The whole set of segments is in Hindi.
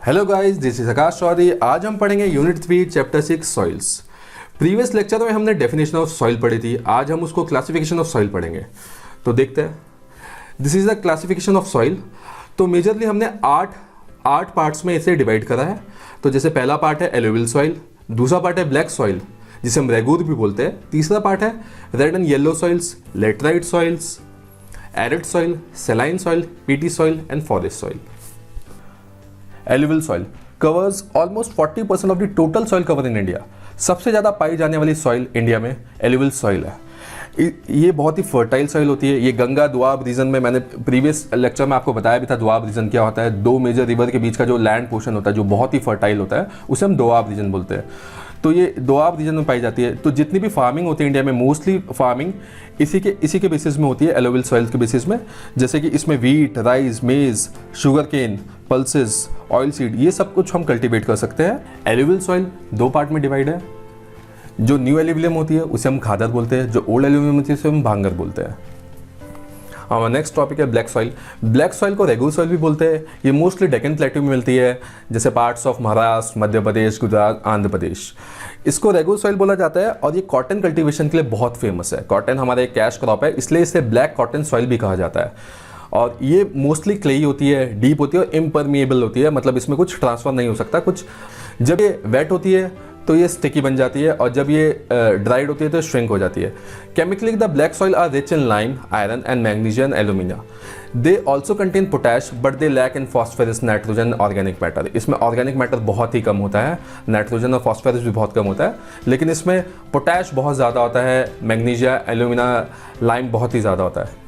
हेलो गाइस, दिस इज आकाश चौधरी। आज हम पढ़ेंगे unit 3 chapter 6 soils. Previous lecture में हमने डेफिनेशन ऑफ सॉइल पढ़ी थी। आज हम उसको क्लासिफिकेशन ऑफ सॉइल पढ़ेंगे। तो देखते हैं, this is the classification of soil. तो मेजरली हमने आठ पार्ट्स में इसे डिवाइड करा है। तो जैसे पहला पार्ट है एलुवियल सॉइल, दूसरा पार्ट है ब्लैक सॉइल जिसे हम रेगूर भी बोलते हैं, तीसरा पार्ट है red and yellow soils, laterite soils, arid soil, saline soil, PT soil and forest soil. Alluvial soil covers almost 40% of the total soil cover in India. सबसे ज़्यादा पाई जाने वाली सॉइल इंडिया में एलुवियल सॉइल है। ये बहुत ही फर्टाइल सॉइल होती है। ये गंगा दुआब रीजन में, मैंने प्रीवियस लेक्चर में आपको बताया भी था दुआब रीजन क्या होता है। दो मेजर रिवर के बीच का जो लैंड पोर्शन होता है जो बहुत ही फर्टाइल होता है उसे हम दोआब रीजन बोलते हैं। तो ये दोआब रीजन में पाई जाती है। तो जितनी भी फार्मिंग होती है इंडिया में, मोस्टली फार्मिंग इसी के बेसिस में होती है, एलुवियल सॉइल के बेसिस में। जैसे कि इसमें wheat, rice, maize, sugar cane, pulses, oil seed, ये सब कुछ हम कल्टीवेट कर सकते हैं। एलुवियल सॉइल दो पार्ट में डिवाइड है। जो न्यू एल्यूविलियम होती है उसे हम खादर बोलते हैं, जो ओल्ड एल्यूविलियम होती है उसे हम भांगर बोलते हैं। हमारा नेक्स्ट टॉपिक है ब्लैक सॉइल। ब्लैक सॉइल को रेगुलर सॉइल भी बोलते हैं। ये मोस्टली डेक्कन प्लेट्यू में मिलती है, जैसे पार्ट्स ऑफ महाराष्ट्र, मध्य प्रदेश, गुजरात, आंध्र प्रदेश। इसको रेगुलर सॉइल बोला जाता है और ये कॉटन कल्टीवेशन के लिए बहुत फेमस है। कॉटन हमारा एक कैश क्रॉप है, इसलिए इसे ब्लैक कॉटन सॉइल भी कहा जाता है। और ये मोस्टली क्लेई होती है, डीप होती है और इम्परमिएबल होती है, मतलब इसमें कुछ ट्रांसफर नहीं हो सकता कुछ। जब ये वेट होती है तो ये स्टिकी बन जाती है और जब ये ड्राइड होती है तो श्रिंक हो जाती है। Chemically the black soil are rich in lime, iron and magnesium, alumina. They also contain potash but they lack in phosphorus, nitrogen, organic matter. इसमें ऑर्गेनिक मैटर बहुत ही कम होता है, नाइट्रोजन और फॉस्फेरस भी बहुत कम होता है, लेकिन इसमें पोटैश बहुत ज़्यादा होता है, मैग्नीशिया, एल्यूमिना, लाइम बहुत ही ज़्यादा होता है।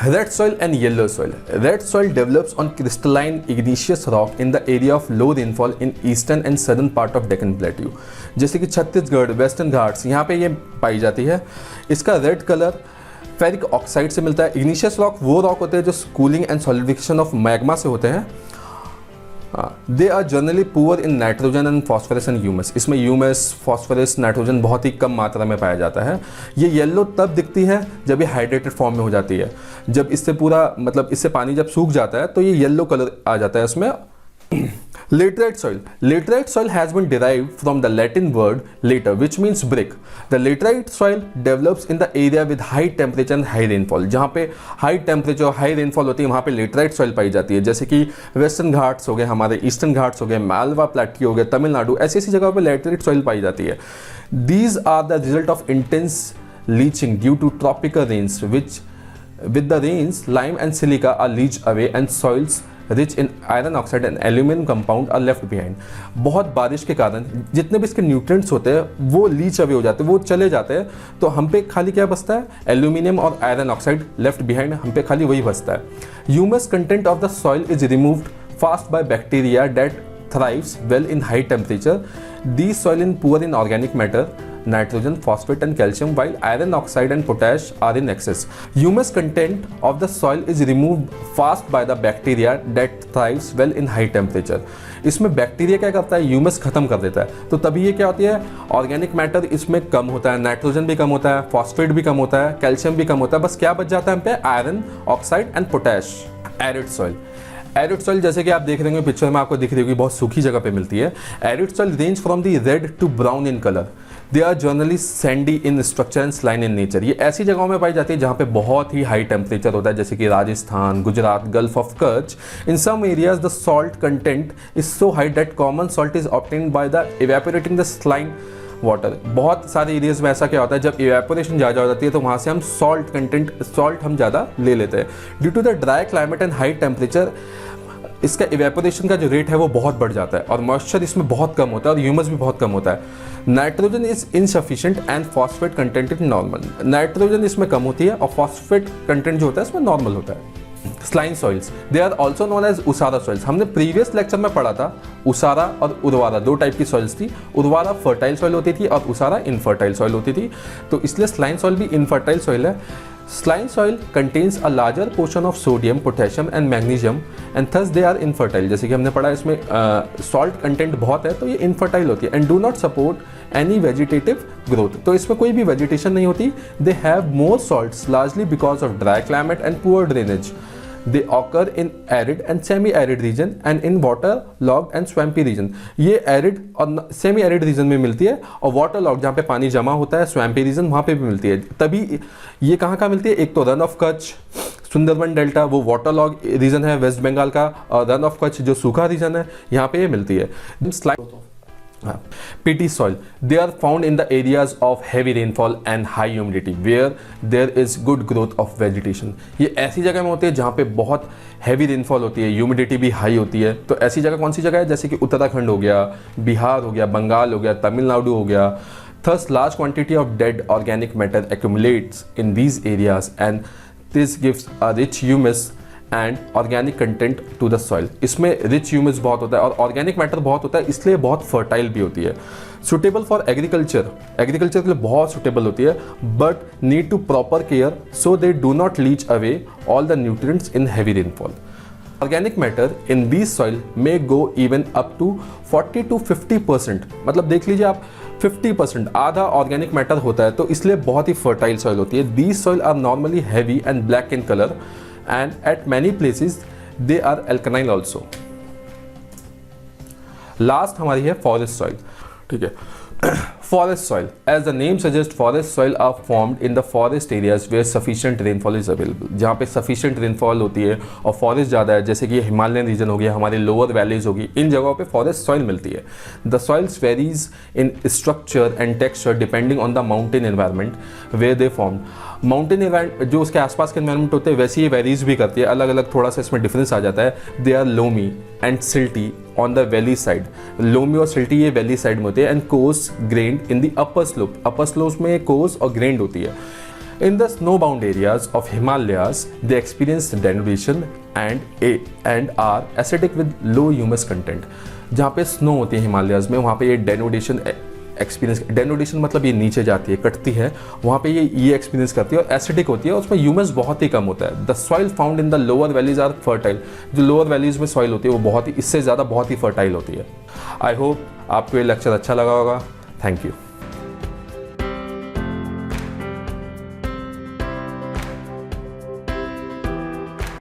Red soil and yellow soil. Red soil develops on crystalline igneous rock in the area of low rainfall in eastern and southern part of Deccan Plateau. जैसे कि छत्तीसगढ़, वेस्टर्न घाट्स, यहाँ पे ये पाई जाती है। इसका रेड कलर फेरिक ऑक्साइड से मिलता है। इग्निशियस रॉक वो रॉक होते हैं जो cooling and solidification of magma से होते हैं। They are generally poor in nitrogen and phosphorus and humus. इसमें ह्यूमस, फॉस्फोरस, नाइट्रोजन बहुत ही कम मात्रा में पाया जाता है। ये येलो तब दिखती है जब ये हाइड्रेटेड फॉर्म में हो जाती है। जब इससे पूरा मतलब इससे पानी जब सूख जाता है तो ये येलो कलर आ जाता है इसमें। Laterite soil. Laterite soil has been derived from the Latin word later, which means brick. The laterite soil develops in the area with high temperature and high rainfall. जहाँ पे high temperature, high rainfall होती है वहाँ पे laterite soil पाई जाती है। जैसे कि वेस्टर्न घाट्स हो गए, हमारे ईस्टर्न घाट्स हो गए, मालवा प्लेट्यू हो गए, तमिलनाडु, ऐसी ऐसी जगहों पे laterite soil पाई जाती है। These are the result of intense leaching due to tropical rains, which with the rains, lime and silica are leached away and soils rich in iron oxide and aluminium compound are left behind. बहुत बारिश के कारण जितने भी इसके न्यूट्रिएंट्स होते हैं वो लीच अवे हो जाते हैं, वो चले जाते हैं। तो हम पे खाली क्या बचता है? एल्यूमिनियम और आयरन ऑक्साइड लेफ्ट बिहाइंड, हम पे खाली वही बचता है। Humus content of the soil is removed fast by bacteria that thrives well in high temperature. These soil in poor in organic matter, nitrogen, phosphate and calcium, while iron oxide and potash are in excess. Humus content of the soil is removed fast by the bacteria that thrives well in high temperature. इसमें बैक्टीरिया क्या करता है? ह्यूमस खत्म कर देता है। तो तभी ये क्या होती है? ऑर्गेनिक मैटर इसमें कम होता है, नाइट्रोजन भी कम होता है, फॉस्फेट भी कम होता है, कैल्शियम भी कम होता है। बस क्या बच जाता है हम पे? Iron oxide and potash. Arid soil. Arid soil जैसे कि आप देख रहे होंगे पिक्चर में आपको दिख रही होगी, बहुत सूखी जगह पे मिलती है। Arid soil range from the red to brown in colour. They are generally sandy in structure and saline in nature. ये ऐसी जगहों में पाई जाती है जहाँ पे बहुत ही हाई टेम्परेचर होता है, जैसे कि Rajasthan, Gujarat, gulf of Kutch. In some areas the salt content is so high that common salt is obtained by the evaporating the saline water. बहुत सारे एरियाज में ऐसा क्या होता है, जब इवेपोरेशन ज़्यादा हो जाती है तो वहाँ से हम सॉल्ट हम ज़्यादा ले लेते हैं। Due to the dry climate and high temperature इसका इवेपोरेशन का जो रेट है वो बहुत बढ़ जाता है और मॉइस्चर इसमें बहुत कम होता है और ह्यूमस भी बहुत कम होता है। Nitrogen is insufficient and phosphate content is normal. Nitrogen इसमें कम होती है और फॉस्फेट कंटेंट जो होता है इसमें नॉर्मल होता है। Saline soils, they are also known as usara soils. हमने प्रीवियस लेक्चर में पढ़ा था उसारा और उर्वारा, दो टाइप की सॉइल्स थी। उर्वारा फर्टाइल सॉइल होती थी और उसारा इनफर्टाइल सॉइल होती थी। तो इसलिए स्लाइन सॉइल भी इनफर्टाइल सॉइल है। Slime soil contains a larger portion of sodium, potassium and magnesium and thus they are infertile. जैसे कि हमने पढ़ा इसमें salt content बहुत है तो ये infertile होती है and do not support any vegetative growth. तो इसमें कोई भी vegetation नहीं होती। They have more salts largely because of dry climate and poor drainage. They occur in arid and semi arid region and in water log and swampy region. ये एरिड और सेमी एरिड रीजन में मिलती है, और वाटर लॉग जहाँ पे पानी जमा होता है, स्वैम्पी रीजन, वहाँ पे भी मिलती है। तभी ये कहाँ मिलती है, एक तो run of Kutch, Sundarban delta वो वाटर लॉग रीजन है वेस्ट बंगाल का, और रन ऑफ कच्छ जो सूखा रीजन है यहाँ पे ये मिलती है। Peaty soil, they are found in the areas of heavy rainfall and high humidity where there is good growth of vegetation। ये ऐसी जगह में होती है जहाँ पे बहुत हैवी रेनफॉल होती है, ह्यूमिडिटी भी हाई होती है। तो ऐसी जगह कौन सी जगह है, जैसे कि उत्तराखंड हो गया, बिहार हो गया, बंगाल हो गया, तमिलनाडु हो गया। Thus large quantity of dead organic matter accumulates in these areas and this gives a rich humus and organic content to the soil. इसमें रिच ह्यूमस बहुत होता है और ऑर्गेनिक मैटर बहुत होता है, इसलिए बहुत फर्टाइल भी होती है। सुटेबल फॉर एग्रीकल्चर, एग्रीकल्चर के लिए बहुत सुटेबल होती है, but need to proper care so they do not leach away all the nutrients in heavy rainfall. Organic matter in these soil may go even up to 40 to 50%, मतलब देख लीजिए आप 50% आधा ऑर्गेनिक मैटर होता है, तो इसलिए बहुत ही फर्टाइल सॉइल होती है। These soil are normally heavy and black in colour and at many places they are alkaline also। Last हमारी है फॉरेस्ट सॉइल, ठीक है। Forest soil, as the name suggest, forest soil are formed in the forest areas where sufficient rainfall is available. जहाँ पे सफिशिएंट रेनफॉल होती है और फॉरेस्ट ज़्यादा है, जैसे कि हिमालयन रीजन हो गया, हमारे लोअर वैलीज होगी, इन जगहों पे फॉरेस्ट सॉइल मिलती है। The soils varies in structure and texture depending on the mountain environment where they form. Mountain environment जो उसके आसपास के एनवायरमेंट होते हैं वैसे ही वेरीज भी करती है, अलग अलग थोड़ा सा इसमें डिफरेंस आ जाता है। They are loamy and silty on the valley side, loamy और सिल्टी ये वैली साइड में होते हैं, and coarse grained in the upper slope, upper slope में कोर्स और ग्रेन्ड होती है। In the snow bound areas of Himalayas they experience denudation and are acidic with low humus content. जहाँ पे स्नो होती है हिमालयाज में, वहाँ पे ये डेनुडेशन एक्सपीरियंस, डेनुडेशन मतलब ये नीचे जाती है, कटती है, वहाँ पे ये एक्सपीरियंस करती है और एसिडिक होती है, और उसमें ह्यूमस बहुत ही कम होता है। The soil found in the lower valleys are fertile, जो लोअर वैलीज में सॉइल होती है वो बहुत ही, इससे ज़्यादा बहुत ही फर्टाइल होती है। आई होप आपको ये लेक्चर अच्छा लगा होगा। Thank you.